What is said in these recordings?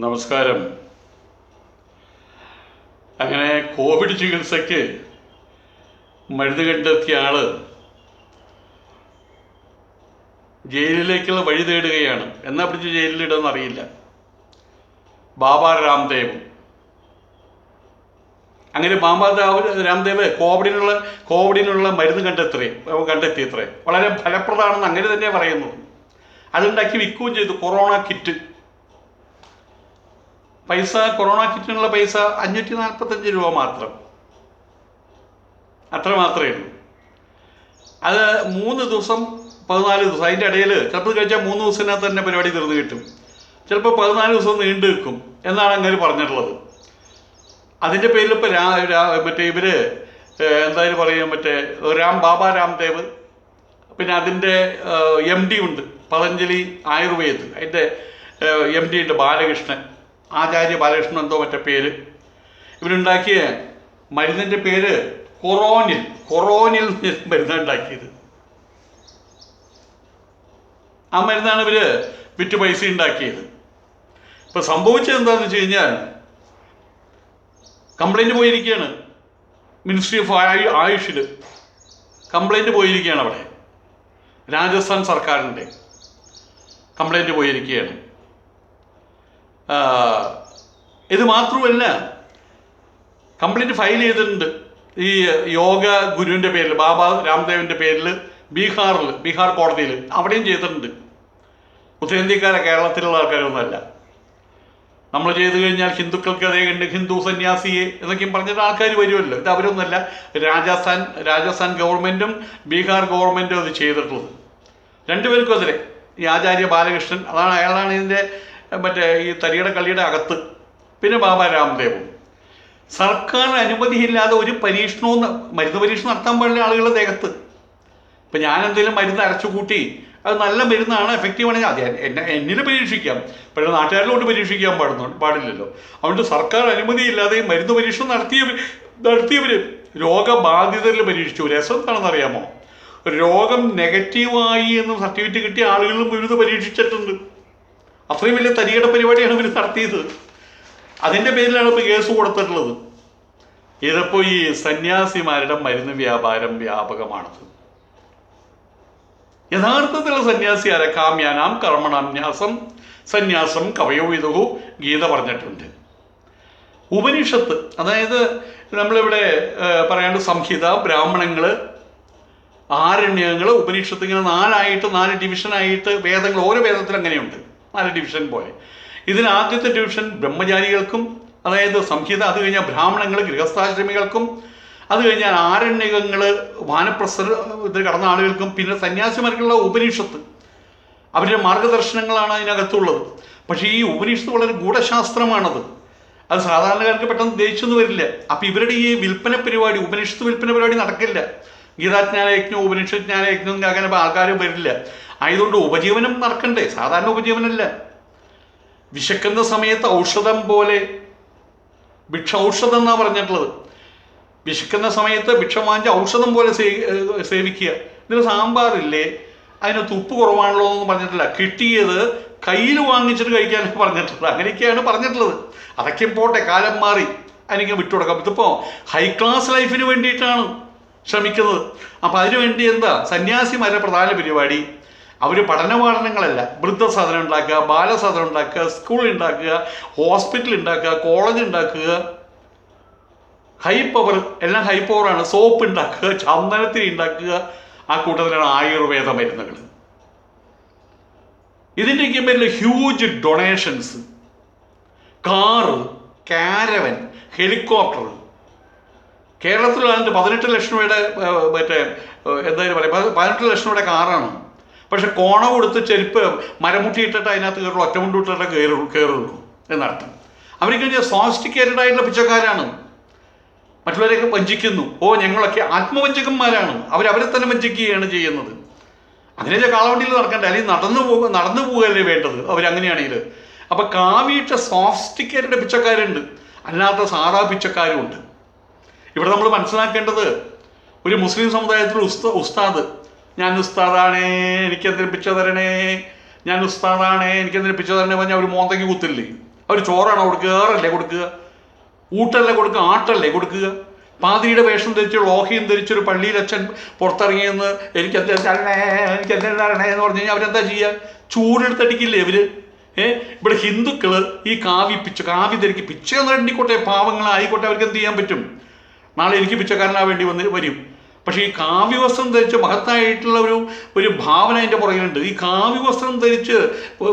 നമസ്കാരം. അങ്ങനെ കോവിഡ് ചികിത്സയ്ക്ക് മരുന്ന് കണ്ടെത്തിയ ആള് ജയിലിലേക്കുള്ള വഴി തേടുകയാണ്. എന്നാ പിടിച്ച് ജയിലിലിടുമെന്ന് അറിയില്ല. ബാബ രാംദേവ്. അങ്ങനെ ബാബ രാംദേവ് കോവിഡിനുള്ള മരുന്ന് കണ്ടെത്തിയത്രേ. വളരെ ഫലപ്രദമാണെന്ന് അങ്ങനെ തന്നെ പറയുന്നു. അതുണ്ടാക്കി വിൽക്കുകയും ചെയ്തു. കൊറോണ കിറ്റിനുള്ള പൈസ 545 രൂപ മാത്രം. അത്ര മാത്രമേ ഉള്ളൂ. അത് 3 ദിവസം 14 ദിവസം, അതിൻ്റെ ഇടയിൽ ചിലപ്പോൾ കഴിച്ചാൽ 3 ദിവസത്തിനകത്ത് തന്നെ പരിപാടി തീർന്നു കിട്ടും, ചിലപ്പോൾ 14 ദിവസം നീണ്ടു നിൽക്കും എന്നാണ് അങ്ങനെ പറഞ്ഞിട്ടുള്ളത്. അതിൻ്റെ പേരിൽ ഇപ്പോൾ ഇവര് എന്തായാലും പറയും, ബാബ രാംദേവ്, പിന്നെ അതിൻ്റെ MD ഉണ്ട്, പതഞ്ജലി ആയുർവേദ്, അതിൻ്റെ MD ഉണ്ട് ബാലകൃഷ്ണൻ, ആചാര്യ ബാലകൃഷ്ണൻ എന്തോ പേര്. ഇവരുണ്ടാക്കിയ മരുന്നിൻ്റെ പേര് കൊറോനിൽ മരുന്നാണ് ഉണ്ടാക്കിയത്. ആ മരുന്നാണ് ഇവർ വിറ്റ് പൈസ ഉണ്ടാക്കിയത്. ഇപ്പം സംഭവിച്ചത് എന്താണെന്ന് വെച്ച് കഴിഞ്ഞാൽ, കംപ്ലൈൻറ്റ് പോയിരിക്കുകയാണ് മിനിസ്ട്രി ഓഫ് ആയുഷിൽ. കംപ്ലൈൻറ്റ് പോയിരിക്കുകയാണ് അവിടെ. രാജസ്ഥാൻ സർക്കാരിൻ്റെ കംപ്ലൈൻറ്റ് പോയിരിക്കുകയാണ്. ഇത് മാത്രമല്ല, കംപ്ലൈൻറ്റ് ഫയൽ ചെയ്തിട്ടുണ്ട് ഈ യോഗ ഗുരുവിൻ്റെ പേരിൽ, ബാബ രാംദേവിൻ്റെ പേരിൽ ബീഹാർ കോടതിയിൽ. അവിടെയും ചെയ്തിട്ടുണ്ട്. ഉത്തരേന്ത്യക്കാരെ, കേരളത്തിലുള്ള ആൾക്കാരൊന്നുമല്ല. നമ്മൾ ചെയ്തു കഴിഞ്ഞാൽ ഹിന്ദുക്കൾക്ക് അതേ കണ്ട് ഹിന്ദു സന്യാസിയെ എന്നൊക്കെയും പറഞ്ഞിട്ട് ആൾക്കാർ വരുമല്ലോ. ഇത് അവരൊന്നുമല്ല, രാജസ്ഥാൻ ഗവൺമെൻറ്റും ബീഹാർ ഗവൺമെൻറ്റും അത് ചെയ്തിട്ടുള്ളത്. രണ്ടുപേർക്കും അതിലെ ഈ ആചാര്യ ബാലകൃഷ്ണൻ, അയാളാണ് ഇതിൻ്റെ ഈ തരിയുടെ കളിയുടെ അകത്ത്. പിന്നെ ബാബ രാംദേവും. സർക്കാർ അനുമതിയില്ലാതെ ഒരു മരുന്ന് പരീക്ഷണം നടത്താൻ പാടില്ല ആളുകളുടെ ദേഹത്ത്. ഇപ്പം ഞാൻ എന്തെങ്കിലും മരുന്ന് അരച്ചു കൂട്ടി അത് നല്ല മരുന്നാണ്, എഫക്റ്റീവ് ആണെങ്കിൽ അത് എന്നിൽ പരീക്ഷിക്കാം, പക്ഷേ നാട്ടുകാരിലോട്ട് പരീക്ഷിക്കാൻ പാടില്ലല്ലോ. അതുകൊണ്ട് സർക്കാർ അനുമതിയില്ലാതെ മരുന്ന് പരീക്ഷണം നടത്തിയവർ രോഗബാധിതരിൽ പരീക്ഷിച്ചു. രസം എന്താണെന്നറിയാമോ? രോഗം നെഗറ്റീവായി എന്ന് സർട്ടിഫിക്കറ്റ് കിട്ടിയ ആളുകളിലും വിരുദ്ധ പരീക്ഷിച്ചിട്ടുണ്ട്. അത്രയും വലിയ തരികട പരിപാടിയാണ് ഇവർ നടത്തിയത്. അതിൻ്റെ പേരിലാണ് ഇപ്പോൾ കേസ് കൊടുത്തിട്ടുള്ളത്. ഇതിപ്പോൾ ഈ സന്യാസിമാരുടെ മരുന്ന് വ്യാപാരം വ്യാപകമാണത്. യഥാർത്ഥത്തിലുള്ള സന്യാസി ആരെ? കാമ്യാനാം കർമ്മണാന്യാസം സന്യാസം കവയോ വിദുഹു ഗീത പറഞ്ഞിട്ടുണ്ട്. ഉപനിഷത്ത്, അതായത് നമ്മളിവിടെ പറയാണ്ട് സംഹിത, ബ്രാഹ്മണങ്ങൾ, ആരണ്യങ്ങൾ, ഉപനിഷത്ത്, ഇങ്ങനെ 4 ഡിവിഷനായിട്ട് വേദങ്ങൾ, ഓരോ വേദത്തിലും അങ്ങനെയുണ്ട് 4 ഡിവിഷൻ പോലെ. ഇതിന് ആദ്യത്തെ ഡിവിഷൻ ബ്രഹ്മചാരികൾക്കും, അതായത് സംഹിത, അത് കഴിഞ്ഞാൽ ബ്രാഹ്മണങ്ങൾ ഗൃഹസ്ഥാശ്രമികൾക്കും, അത് കഴിഞ്ഞാൽ ആരണ്യകങ്ങൾ വാനപ്രസ്ഥർ ഇത് കടന്ന ആളുകൾക്കും, പിന്നെ സന്യാസിമാർക്കുള്ള ഉപനിഷത്ത്, അവരുടെ മാർഗദർശനങ്ങളാണ് അതിനകത്തുള്ളത്. പക്ഷേ ഈ ഉപനിഷത്ത് വളരെ ഗൂഢശാസ്ത്രമാണത്. അത് സാധാരണക്കാർക്ക് പെട്ടെന്ന് ദേഷ്യമൊന്നും വരില്ല. അപ്പം ഇവരുടെ ഈ വിൽപ്പന പരിപാടി, ഉപനിഷത്ത് വിൽപ്പന പരിപാടി നടക്കില്ല. ഗീതാജ്ഞാനയജ്ഞം, ഉപനിഷജ്ഞാനയജ്ഞം അങ്ങനെ ആൾക്കാരും വരില്ല. ആയതുകൊണ്ട് ഉപജീവനം നടക്കണ്ടേ? സാധാരണ ഉപജീവനമല്ല. വിശക്കുന്ന സമയത്ത് ഔഷധം പോലെ, ഔഷധം എന്നാണ് പറഞ്ഞിട്ടുള്ളത്. വിശക്കുന്ന സമയത്ത് ഭിക്ഷ വാങ്ങിച്ച് ഔഷധം പോലെ സേവിക്കുക. ഇതിന് സാമ്പാറില്ലേ, അതിനകത്ത് ഉപ്പ് കുറവാണല്ലോ എന്നൊന്നും പറഞ്ഞിട്ടില്ല. കിട്ടിയത് കയ്യിൽ വാങ്ങിച്ചിട്ട് കഴിക്കാനൊക്കെ പറഞ്ഞിട്ടുള്ളത്. അങ്ങനെയൊക്കെയാണ് പറഞ്ഞിട്ടുള്ളത്. അതൊക്കെ പോട്ടെ, കാലം മാറി, അതിനൊക്കെ വിട്ടുകൊടുക്കാം. ഇതിപ്പോൾ ഹൈ ക്ലാസ് ലൈഫിന് വേണ്ടിയിട്ടാണ് ശ്രമിക്കുന്നത്. അപ്പം അതിനുവേണ്ടി എന്താ സന്യാസിമാരുടെ പ്രധാന പരിപാടി? അവർ പഠനങ്ങളല്ല, വൃദ്ധസദനം ഉണ്ടാക്കുക, ബാലസദനം ഉണ്ടാക്കുക, സ്കൂൾ ഉണ്ടാക്കുക, ഹോസ്പിറ്റൽ ഉണ്ടാക്കുക, കോളേജ് ഉണ്ടാക്കുക, ഹൈ പവർ, എല്ലാം ഹൈ പവറാണ്. സോപ്പ് ഉണ്ടാക്കുക, ചന്ദനത്തിരി ഉണ്ടാക്കുക, ആ കൂട്ടത്തിലാണ് ആയുർവേദ മരുന്നുകൾ. ഇതിൻ്റെയൊക്കെ പേരിൽ huge donations, car, caravan, helicopter. കേരളത്തിൽ 18 ലക്ഷം രൂപയുടെ എന്തായാലും പറയാം, 18 ലക്ഷം രൂപയുടെ കാറാണ്. പക്ഷെ കോണ കൊടുത്ത് ചെരുപ്പ് മരമുട്ടി ഇട്ടിട്ട് അതിനകത്ത് കയറുള്ളൂ, ഒറ്റമുണ്ട് ഇട്ടിട്ട് കയറുള്ളൂ എന്നർത്ഥം. അവർക്ക് സോഫിസ്റ്റിക്കേറ്റഡ് ആയിട്ടുള്ള പിച്ചക്കാരാണ്. മറ്റുള്ളവരെയൊക്കെ വഞ്ചിക്കുന്നു. ഞങ്ങളൊക്കെ ആത്മവഞ്ചകന്മാരാണ്. അവരെ തന്നെ വഞ്ചിക്കുകയാണ് ചെയ്യുന്നത്. അങ്ങനെയൊക്കെ കാളവണ്ടിയിൽ നടക്കണ്ടേ, അല്ലെങ്കിൽ നടന്നു പോവുകയല്ലേ വേണ്ടത് അവരങ്ങനെയാണെങ്കിൽ. അപ്പം കാവിയിട്ട സോഫിസ്റ്റിക്കേറ്റഡ് പിച്ചക്കാരുണ്ട്, അല്ലാത്ത സാധാ പിച്ചക്കാരും ഉണ്ട്. ഇവിടെ നമ്മൾ മനസ്സിലാക്കേണ്ടത്, ഒരു മുസ്ലിം സമുദായത്തിൽ ഉസ്താദ്, ഞാൻ ഉസ്താദാണേ, എനിക്കെന്തിന് പിച്ച തരണേ, ഞാൻ ഉസ്താദാണേ, എനിക്കെന്തിന് പിച്ച തരണേ പറഞ്ഞാൽ അവർ മോന്തയ്ക്ക് കുത്തില്ലേ? അവർ ചോറാണോ കൊടുക്കുക, ഏറല്ലേ കൊടുക്കുക, ഊട്ടല്ലേ കൊടുക്കുക, ആട്ടല്ലേ കൊടുക്കുക? പാതിരിയുടെ വേഷം ധരിച്ച് ലോഹയും ധരിച്ചൊരു പള്ളിയിൽ അച്ഛൻ പുറത്തിറങ്ങിയെന്ന് എനിക്കെന്താണേ എന്ന് പറഞ്ഞു കഴിഞ്ഞാൽ അവരെന്താ ചെയ്യുക? ചൂടെടുത്തടിക്കില്ലേ ഇവര്? ഇവിടെ ഹിന്ദുക്കൾ ഈ കാവി ധരിക്ക് പിച്ചയൊന്നും എണ്ണിക്കോട്ടെ, പാവങ്ങളായിക്കോട്ടെ, അവർക്ക് എന്ത് ചെയ്യാൻ പറ്റും? നാളെ എനിക്ക് പിച്ചക്കാരനാ വേണ്ടി വരും. പക്ഷേ ഈ കാവ്യ വസ്ത്രം ധരിച്ച് മഹത്തായിട്ടുള്ള ഒരു ഭാവന അതിൻ്റെ പുറകിലുണ്ട്. ഈ കാവ്യ വസ്ത്രം ധരിച്ച്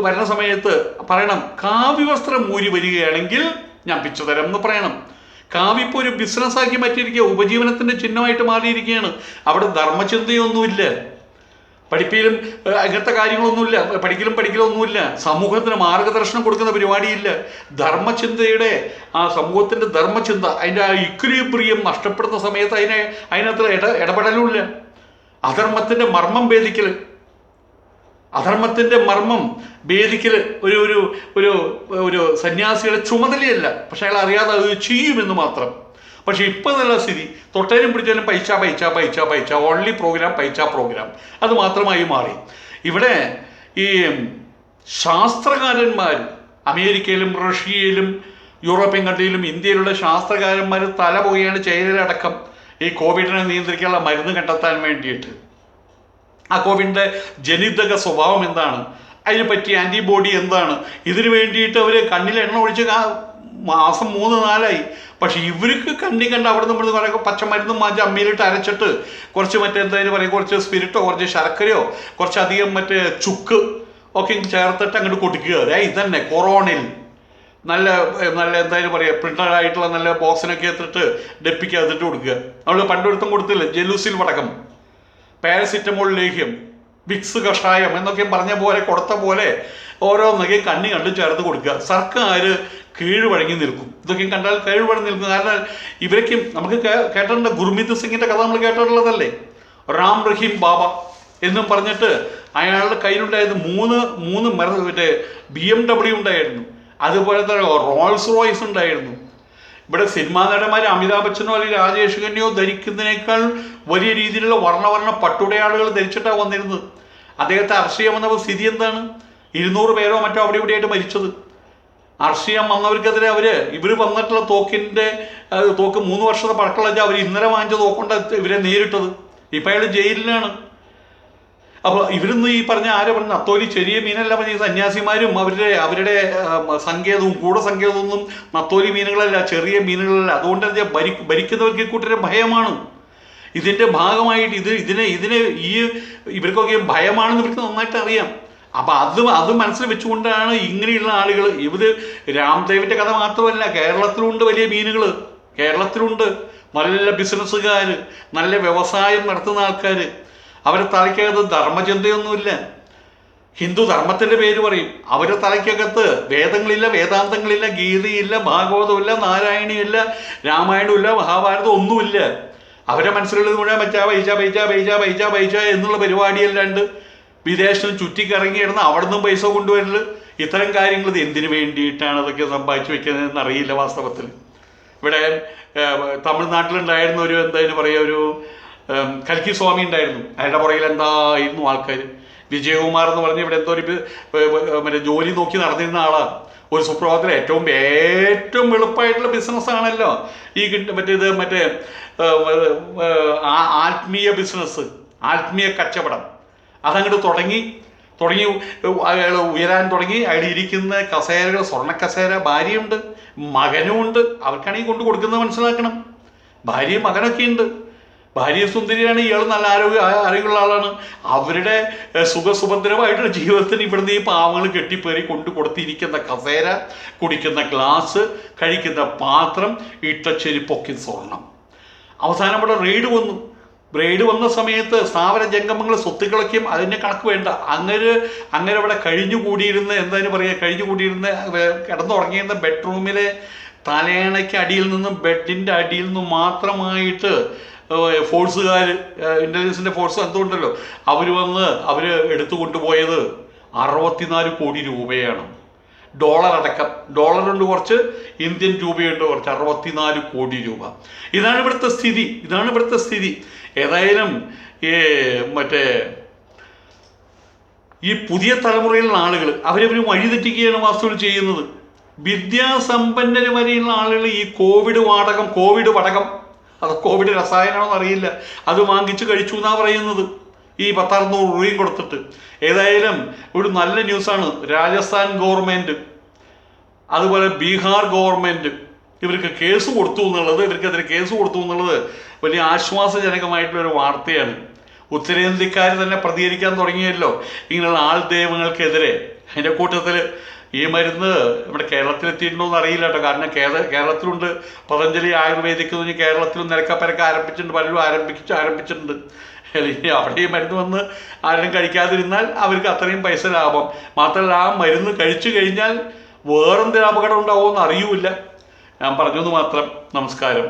വരുന്ന സമയത്ത് പറയണം, കാവ്യ വസ്ത്രം ഊരി വരികയാണെങ്കിൽ ഞാൻ പിച്ച തരാം എന്ന് പറയണം. കാവ്യ ഇപ്പോൾ ഒരു ബിസിനസ്സാക്കി മാറ്റിയിരിക്കുക, ഉപജീവനത്തിൻ്റെ ചിഹ്നമായിട്ട് മാറിയിരിക്കുകയാണ്. അവിടെ ധർമ്മചിന്തയൊന്നുമില്ല, പഠിപ്പിലും അങ്ങനത്തെ കാര്യങ്ങളൊന്നുമില്ല, പഠിക്കലൊന്നുമില്ല, സമൂഹത്തിന് മാർഗദർശനം കൊടുക്കുന്ന പരിപാടിയില്ല. ധർമ്മചിന്തയുടെ ആ സമൂഹത്തിൻ്റെ ധർമ്മചിന്ത അതിൻ്റെ ആ ഇക്വിലിബ്രിയം നഷ്ടപ്പെടുന്ന സമയത്ത് അതിനകത്ത് ഇടപെടലുമില്ല. അധർമ്മത്തിൻ്റെ മർമ്മം ഭേദിക്കൽ ഒരു സന്യാസിയുടെ ചുമതലയല്ല. പക്ഷെ അയാൾ അറിയാതെ അത് ചെയ്യുമെന്ന് മാത്രം. പക്ഷെ ഇപ്പം നല്ല സ്ഥിതി, തൊട്ടേനും പിടിച്ചാലും പൈസ ഓൺലി പ്രോഗ്രാം അത് മാത്രമായി മാറി. ഇവിടെ ഈ ശാസ്ത്രകാരന്മാർ അമേരിക്കയിലും റഷ്യയിലും യൂറോപ്യൻ കൺട്രിയിലും ഇന്ത്യയിലുള്ള ശാസ്ത്രകാരന്മാർ തല പോവുകയാണ് ചൈനയിലടക്കം ഈ കോവിഡിനെ നിയന്ത്രിക്കാനുള്ള മരുന്ന് കണ്ടെത്താൻ വേണ്ടിയിട്ട്. ആ കോവിഡിൻ്റെ ജനിതക സ്വഭാവം എന്താണ്, അതിനെ പറ്റി ആൻറ്റിബോഡി എന്താണ്, ഇതിനു വേണ്ടിയിട്ട് അവർ കണ്ണിൽ എണ്ണ ഒഴിച്ച് മാസം 3-4 പക്ഷെ ഇവർക്ക് കണ്ട അവിടെ നമ്മൾ കുറേ പച്ചമരുന്നും മാറ്റി അമ്മയിലിട്ട് അരച്ചിട്ട് കുറച്ച് എന്തായാലും പറയുക, കുറച്ച് സ്പിരിറ്റോ കുറച്ച് ശർക്കരയോ കുറച്ചധികം ചുക്ക് ഒക്കെ ചേർത്തിട്ട് അങ്ങോട്ട് കൊടുക്കുക. ഇതന്നെ കൊറോണയിൽ നല്ല എന്തായാലും പറയുക, പ്രിന്റഡ് ആയിട്ടുള്ള നല്ല ബോക്സിനൊക്കെ എടുത്തിട്ട് ഡെപ്പിക്കകത്തിട്ട് കൊടുക്കുക. നമ്മൾ പണ്ടൊരുത്തം കൊടുത്തില്ല, ജെലൂസിൽ വടക്കം, പാരസിറ്റമോൾ ലേഹ്യം, വിക്സ് കഷായം എന്നൊക്കെ പറഞ്ഞ പോലെ കൊടുത്ത പോലെ ഓരോന്നൊക്കെ കണ്ടു ചേർത്ത് കൊടുക്കുക. സർക്കാർ കീഴ്വഴങ്ങി നിൽക്കും. ഇതൊക്കെ കണ്ടാൽ കീഴ്വഴങ്ങി നിൽക്കും. കാരണം ഇവരൊക്കെ നമുക്ക് കേട്ടിട്ടുണ്ട്, ഗുർമീത് സിംഗിൻ്റെ കഥ നമ്മൾ കേട്ടിട്ടുള്ളതല്ലേ, റാം റഹീം ബാബ എന്നും പറഞ്ഞിട്ട് അയാളുടെ കയ്യിലുണ്ടായത് മൂന്ന് BMW ഉണ്ടായിരുന്നു, അതുപോലെ തന്നെ റോൾസ് റോയ്സ് ഉണ്ടായിരുന്നു. ഇവിടെ സിനിമാ നടന്മാർ അമിതാഭ് ബച്ചനോ അല്ലെങ്കിൽ രാജേഷ് ഖന്നയോ ധരിക്കുന്നതിനേക്കാൾ വലിയ രീതിയിലുള്ള വർണ്ണ പട്ടുടയാളുകൾ ധരിച്ചിട്ടാണ് വന്നിരുന്നത്. അദ്ദേഹത്തെ അറസ്റ്റ് ചെയ്യാൻ വന്നപ്പോൾ സ്ഥിതി എന്താണ്? 200 പേരോ മറ്റോ അവിടെ ഇവിടെയായിട്ട് മരിച്ചത്. അറസ്റ്റ് ചെയ്യാൻ വന്നവർക്കെതിരെ ഇവർ വന്നിട്ടുള്ള തോക്ക് 3 വർഷത്തെ പഴക്കമുള്ള അവർ ഇന്നലെ വാങ്ങിച്ച തോക്കൊണ്ട് ഇവരെ നേരിട്ടത്. ഇപ്പം അയാൾ ജയിലിലാണ്. അപ്പോൾ ഇവരൊന്നും ഈ പറഞ്ഞ നത്തോലി ചെറിയ മീനല്ല പറഞ്ഞ സന്യാസിമാരും അവരുടെ സങ്കേതവും ഗൂഢസങ്കേതമൊന്നും നത്തോലി മീനുകളല്ല, ചെറിയ മീനുകളല്ല. അതുകൊണ്ട് ഭരിക്കുന്നവർക്ക് കൂട്ടരെ ഭയമാണ്. ഇതിൻ്റെ ഭാഗമായിട്ട് ഇതിനെ ഇവർക്കൊക്കെ ഭയമാണെന്ന് ഇവർക്ക് നന്നായിട്ട് അറിയാം. അപ്പം അത് മനസ്സിൽ വെച്ചുകൊണ്ടാണ് ഇങ്ങനെയുള്ള ആളുകൾ. രാംദേവിൻ്റെ കഥ മാത്രമല്ല, കേരളത്തിലുണ്ട് വലിയ മീനുകൾ, കേരളത്തിലുണ്ട് നല്ല ബിസിനസ്സുകാർ, നല്ല വ്യവസായം നടത്തുന്ന ആൾക്കാർ. അവരുടെ തലയ്ക്കകത്ത് ധർമ്മചിന്തയൊന്നുമില്ല. ഹിന്ദു ധർമ്മത്തിൻ്റെ പേര് പറയും. അവരുടെ തലയ്ക്കകത്ത് വേദങ്ങളില്ല, വേദാന്തങ്ങളില്ല, ഗീതയില്ല, ഭാഗവതമില്ല, നാരായണിയില്ല, രാമായണമില്ല, മഹാഭാരതം ഒന്നുമില്ല. അവരെ മനസ്സിലുള്ളത് മുഴുവൻ പൈസ എന്നുള്ള പരിപാടിയല്ലാണ്ട് വിദേശത്ത് ചുറ്റിക്കറങ്ങി കിടന്ന് അവിടെ നിന്നും പൈസ കൊണ്ടുവരൽ, ഇത്തരം കാര്യങ്ങൾ എന്തിനു വേണ്ടിയിട്ടാണ് അതൊക്കെ സമ്പാദിച്ചു വെക്കുന്നതെന്ന് അറിയില്ല വാസ്തവത്തിൽ. ഇവിടെ തമിഴ്നാട്ടിലുണ്ടായിരുന്ന എന്തായാലും പറയുക, കൽക്കി സ്വാമി ഉണ്ടായിരുന്നു. അയാളുടെ പുറകിൽ എന്തായിരുന്നു ആൾക്കാർ. വിജയകുമാർ എന്ന് പറഞ്ഞ് ഇവിടെ ജോലി നോക്കി നടന്നിരുന്ന ആളാണ്. ഒരു സുപ്രഭാതത്തിൽ ഏറ്റവും എളുപ്പമായിട്ടുള്ള ബിസിനസ്സാണല്ലോ ഈ ആത്മീയ ബിസിനസ്, ആത്മീയ കച്ചവടം. അതങ്ങോട്ട് തുടങ്ങി അയാൾ ഉയരാൻ തുടങ്ങി. അയാൾ ഇരിക്കുന്ന കസേരകൾ, സ്വർണ്ണ കസേര, ഭാര്യയുണ്ട്, മകനുമുണ്ട്. അവർക്കാണെങ്കിൽ കൊണ്ട് കൊടുക്കുന്നത് മനസ്സിലാക്കണം. ഭാര്യയും മകനൊക്കെ ഉണ്ട്. ഭാര്യ സുന്ദരിയാണ്, ഇയാൾ നല്ല അറിവുള്ള ആളാണ്. അവരുടെ സുഖസുഭദ്രമായിട്ടുള്ള ജീവിതത്തിന് ഇവിടുന്ന് ഈ പാവങ്ങൾ കെട്ടിപ്പേറി കൊടുത്തിരിക്കുന്ന കസേര, കുടിക്കുന്ന ഗ്ലാസ്, കഴിക്കുന്ന പാത്രം, ഇട്ട ചെരുപ്പൊക്കെ സ്വർണം. അവസാനം ഇവിടെ റെയ്ഡ് വന്ന സമയത്ത് സ്ഥാവര ജംഗമങ്ങൾ, സ്വത്തുക്കളൊക്കെയും അതിൻ്റെ കണക്ക് വേണ്ട. അങ്ങനെ ഇവിടെ കഴിഞ്ഞുകൂടിയിരുന്ന കിടന്നുറങ്ങിയിരുന്ന ബെഡ്റൂമിലെ തലയണയ്ക്ക് അടിയിൽ നിന്നും ബെഡിൻ്റെ അടിയിൽ നിന്നും മാത്രമായിട്ട് ഫോഴ്സുകാർ, ഇൻ്റലിജൻസിൻ്റെ ഫോഴ്സ് എന്തുകൊണ്ടല്ലോ, അവർ എടുത്തു കൊണ്ടുപോയത് 64 കോടി രൂപയാണ്. ഡോളറടക്കം, ഡോളറുണ്ട് കുറച്ച്, ഇന്ത്യൻ രൂപയുണ്ട് കുറച്ച്, 64 കോടി രൂപ. ഇതാണ് ഇവിടുത്തെ സ്ഥിതി. ഏതായാലും ഈ പുതിയ തലമുറയിലുള്ള ആളുകൾ അവരവർ വഴിതെറ്റിക്കുകയാണ് വാസ്തവത്തിൽ ചെയ്യുന്നത്. വിദ്യാസമ്പന്നർ വരെയുള്ള ആളുകൾ ഈ കോവിഡ് വടകം അത് കോവിഡ് രസായനമാണെന്ന് അറിയില്ല, അത് വാങ്ങിച്ച് കഴിച്ചു എന്നാണ് പറയുന്നത്, ഈ 10-600 രൂപയും കൊടുത്തിട്ട്. ഏതായാലും ഒരു നല്ല ന്യൂസാണ്. രാജസ്ഥാൻ ഗവൺമെൻറ് അതുപോലെ ബീഹാർ ഗവൺമെൻറ് ഇവർക്കെതിരെ കേസ് കൊടുത്തു എന്നുള്ളത് വലിയ ആശ്വാസജനകമായിട്ടുള്ളൊരു വാർത്തയാണ്. ഉത്തരേന്ത്യക്കാർ തന്നെ പ്രതികരിക്കാൻ തുടങ്ങിയല്ലോ ഇങ്ങനെയുള്ള ദൈവങ്ങൾക്കെതിരെ. അതിൻ്റെ കൂട്ടത്തിൽ ഈ മരുന്ന് നമ്മുടെ കേരളത്തിലെത്തിയിട്ടുണ്ടോ എന്ന് അറിയില്ല കേട്ടോ. കാരണം കേരളത്തിലുണ്ട്, പതഞ്ജലി ആയുർവേദിക് എന്ന് കേരളത്തിലും നിരക്കപ്പരക്കെ ആരംഭിച്ചിട്ടുണ്ട്, പലരും ആരംഭിച്ചിട്ടുണ്ട്. അവിടെ ഈ മരുന്ന് വന്ന് ആരും കഴിക്കാതിരുന്നാൽ അവർക്ക് അത്രയും പൈസ ലാഭം. മാത്രമല്ല ആ മരുന്ന് കഴിച്ചു കഴിഞ്ഞാൽ വേറെന്തൊരു അപകടം ഉണ്ടാവുമെന്ന് അറിയൂല. ഞാൻ പറഞ്ഞത് മാത്രം. നമസ്കാരം.